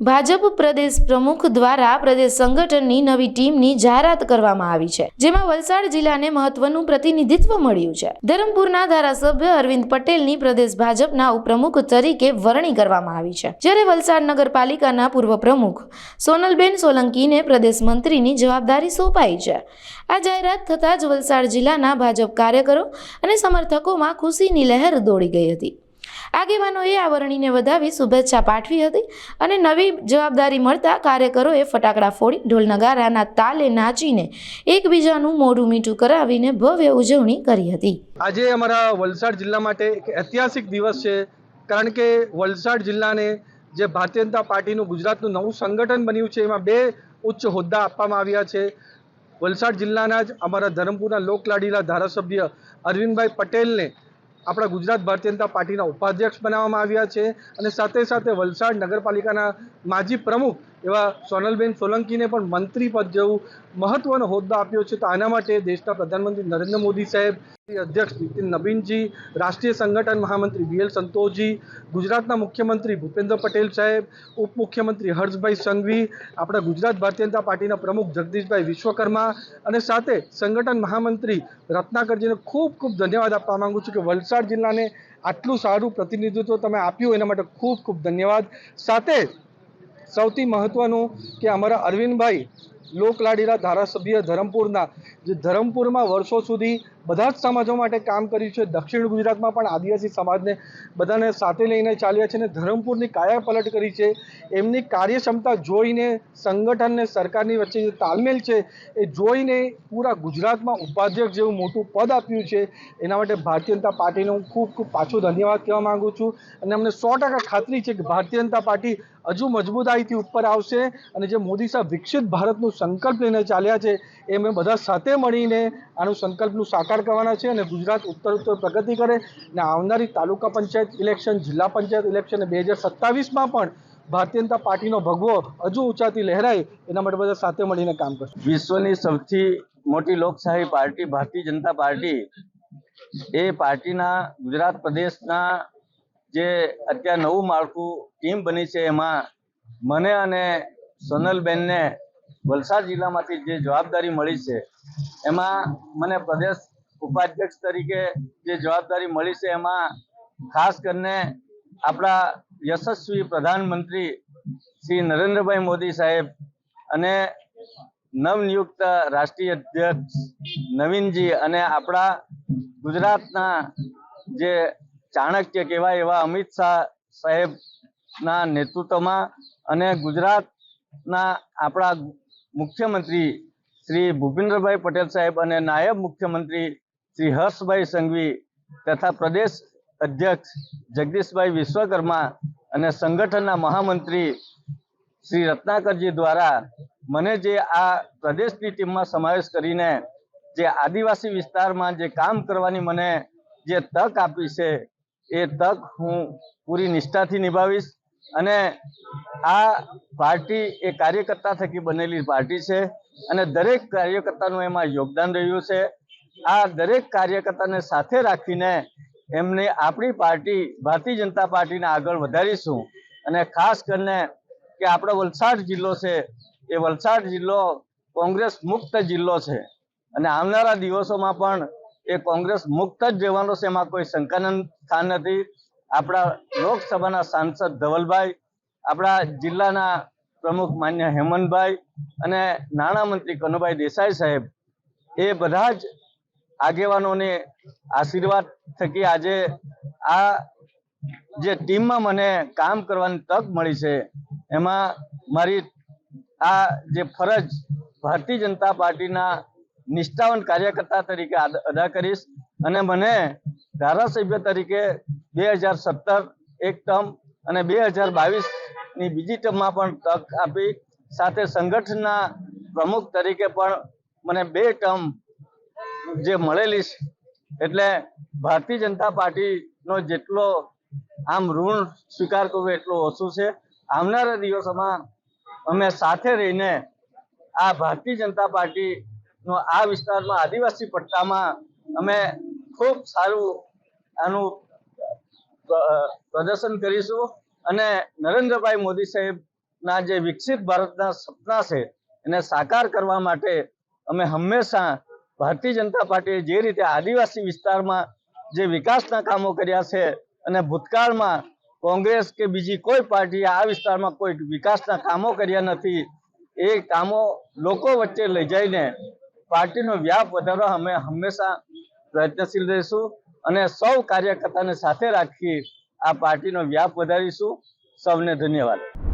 ભાજપ પ્રદેશ પ્રમુખ દ્વારા પ્રદેશ સંગઠનની નવી ટીમની જાહેરાત કરવામાં આવી છે, જેમાં વલસાડ જિલ્લાને મહત્વનું પ્રતિનિધિત્વ મળ્યું છે. ધરમપુરના ધારાસભ્ય અરવિંદ પટેલની પ્રદેશ ભાજપના ઉપપ્રમુખ તરીકે વરણી કરવામાં આવી છે, જ્યારે વલસાડ નગરપાલિકાના પૂર્વ પ્રમુખ સોનલબેન સોલંકીને પ્રદેશ મંત્રીની જવાબદારી સોંપાઈ છે. આ જાહેરાત થતાં જ વલસાડ જિલ્લાના ભાજપ કાર્યકરો અને સમર્થકોમાં ખુશીની લહેર દોડી ગઈ હતી. આગેવાનોએ આ વરણીને વધાવી શુભેચ્છા પાઠવી હતી અને નવી જવાબદારી મળતા કાર્યકરોએ ફટાકડા ફોડી ઢોલ નગારાના તાલે નાચીને એકબીજાનું મોઢું મીઠું કરાવીને ભવ્ય ઉજવણી કરી હતી. આજે અમારા વલસાડ જિલ્લા માટે એક ઐતિહાસિક દિવસ છે, કારણ કે વલસાડ જિલ્લાને જે ભારતીય જનતા પાર્ટીનું ગુજરાતનું નવું સંગઠન બન્યું છે, એમાં 2 ઉચ્ચ હોદ્દા આપવામાં આવ્યા છે. વલસાડ જિલ્લાના જ અમારા ધરમપુરના લોકલાડીલા ધારાસભ્ય અરવિંદભાઈ પટેલને આપણા ગુજરાત ભારતીય જનતા પાર્ટીના ઉપાધ્યક્ષ બનાવવામાં આવ્યા છે, અને સાથે સાથે વલસાડ નગરપાલિકાના માજી પ્રમુખ એવા સોનલબેન સોલંકીને પણ મંત્રી પદ જેવું મહત્વનો હોદ્દો આપ્યો છે. તો આના માટે દેશના પ્રધાનમંત્રી નરેન્દ્ર મોદી સાહેબ, અધ્યક્ષ નીતિન નબીનજી, રાષ્ટ્રીય સંગઠન મહામંત્રી BL સંતોષજી, ગુજરાતના મુખ્યમંત્રી ભૂપેન્દ્ર પટેલ સાહેબ, ઉપમુખ્યમંત્રી હર્ષભાઈ સંઘવી, આપણા ગુજરાત ભારતીય જનતા પાર્ટીના પ્રમુખ જગદીશભાઈ વિશ્વકર્મા અને સાથે સંગઠન મહામંત્રી રત્નાકરજીને ખૂબ ખૂબ ધન્યવાદ આપવા માંગુ છું કે વલસાડ જિલ્લાને આટલું સારું પ્રતિનિધિત્વ તમે આપ્યું, એના માટે ખૂબ ખૂબ ધન્યવાદ. સાથે સૌથી મહત્વનું કે અમારા અરવિંદભાઈ લોકલાડીલા ધારાસભ્ય ધરમપુરના, જે ધરમપુરમાં વર્ષો સુધી બધા જ સમાજો માટે કામ કર્યું છે, દક્ષિણ ગુજરાતમાં પણ આદિવાસી સમાજને બધાને સાથે લઈને ચાલ્યા છે અને ધરમપુરની કાયાપલટ કરી છે. એમની કાર્યક્ષમતા જોઈને, સંગઠનને સરકારની વચ્ચે જે તાલમેલ છે એ જોઈને પૂરા ગુજરાતમાં ઉપાધ્યક્ષ જેવું મોટું પદ આપ્યું છે. એના માટે ભારતીય જનતા પાર્ટીનો હું ખૂબ ખૂબ પાછો ધન્યવાદ કહેવા માગું છું, અને અમને 100% ખાતરી છે કે ભારતીય જનતા પાર્ટી હજુ મજબૂતાઈથી ઉપર આવશે, અને જે મોદી સાહેબ વિકસિત ભારતનું સંકલ્પ લઈને ચાલ્યા છે એ અમે બધા સાથે મળીને આનું સંકલ્પનું સાકાર કરવાના છે, અને ગુજરાત ઉત્તર પ્રગતિ કરે અને આવનારી તાલુકા પંચાયત ઇલેક્શન, જિલ્લા પંચાયત ઇલેક્શન 2027માં પણ ભારતીય જનતા પાર્ટીનો ભગવો હજુ ઊંચાથી લહેરાય, એના માટે બધા સાથે મળીને કામ કરશે. વિશ્વની સૌથી મોટી લોકશાહી પાર્ટી ભારતીય જનતા પાર્ટી, એ પાર્ટીના ગુજરાત પ્રદેશના જે અત્યારે નવું માળખું ટીમ બની છે, એમાં મને અને સોનલબેનને વલસાડ જિલ્લામાંથી જે જવાબદારી મળી છે, એમાં મને પ્રદેશ ઉપાધ્યક્ષ તરીકે જે જવાબદારી મળી છે, એમાં ખાસ કરીને આપણા યશસ્વી પ્રધાનમંત્રી શ્રી નરેન્દ્રભાઈ મોદી સાહેબ અને નવનિયુક્ત રાષ્ટ્રીય અધ્યક્ષ નવીનજી અને આપણા ગુજરાતના જે ચાણક્ય કહેવાય એવા અમિત શાહ સાહેબના નેતૃત્વમાં અને ગુજરાતના આપણા મુખ્યમંત્રી શ્રી ભૂપેન્દ્રભાઈ પટેલ સાહેબ અને નાયબ મુખ્યમંત્રી શ્રી હર્ષભાઈ સંઘવી તથા પ્રદેશ અધ્યક્ષ જગદીશભાઈ વિશ્વકર્મા અને સંગઠનના મહામંત્રી શ્રી રત્નાકરજી દ્વારા મને જે આ પ્રદેશની ટીમમાં સમાવેશ કરીને જે આદિવાસી વિસ્તારમાં જે કામ કરવાની મને જે તક આપી છે, એ તક હું પૂરી નિષ્ઠાથી નિભાવીશ. અને આ પાર્ટી એ કાર્યકર્તા થકી બનેલી પાર્ટી છે, અને દરેક કાર્યકર્તાનું એમાં યોગદાન રહ્યું છે. આ દરેક કાર્યકર્તાને સાથે રાખીને એમને આપણી પાર્ટી ભારતીય જનતા પાર્ટીને આગળ વધારીશું. અને ખાસ કરીને કે આપણો વલસાડ જિલ્લો છે, એ વલસાડ જિલ્લો કોંગ્રેસ મુક્ત જિલ્લો છે, અને આવનારા દિવસોમાં પણ એ કોંગ્રેસ મુક્ત જ રહેવાનો છે, એમાં કોઈ શંકાનું સ્થાન નથી. આપણા લોકસભાના સાંસદ ધવલભાઈ, આપણા જિલ્લાના પ્રમુખ માન્ય હેમંતભાઈ અને નાણામંત્રી કનુભાઈ દેસાઈ સાહેબ, એ બધા જ આગેવાનોને આશીર્વાદ થકી આજે આ જે ટીમમાં મને કામ કરવાની તક મળી છે, એમાં મારી આ જે ફરજ ભારતીય જનતા પાર્ટીના નિષ્ઠાવાન કાર્યકર્તા તરીકે અદા કરીશ. અને મને ધારાસભ્ય તરીકે 2017 એક ટર્મ અને 2022ની બીજી ટર્મમાં પણ તક આપી, સાથે સંગઠનના પ્રમુખ તરીકે પણ મને 2 ટર્મ જે મળેલી છે, એટલે ભારતીય જનતા પાર્ટીનો જેટલો આમ ઋણ સ્વીકાર કરવો એટલો ઓછું છે. આવનારા દિવસોમાં અમે સાથે રહીને આ ભારતીય જનતા પાર્ટીનો આ વિસ્તારમાં આદિવાસી પટ્ટામાં અમે ખૂબ સારું આનું પ્રદર્શન કરીશું, અને નરેન્દ્રભાઈ મોદી સાહેબ ના જે વિકસિત ભારતના સપના છે એને સાકાર કરવા માટે અમે હંમેશા ભારતીય જનતા પાર્ટીએ જે રીતે આદિવાસી વિસ્તારમાં જે વિકાસના કામો કર્યા છે અને ભૂતકાળમાં કોંગ્રેસ કે બીજી કોઈ પાર્ટીએ આ વિસ્તારમાં કોઈ વિકાસના કામો કર્યા નથી, એ કામો લોકો વચ્ચે લઈ જઈને પાર્ટીનો વ્યાપ વધારવા અમે હંમેશા પ્રયત્નશીલ રહીશું અને સૌ કાર્યકર્તાને સાથે રાખી આ પાર્ટીનો વ્યાપ વધારીશું. સૌને ધન્યવાદ.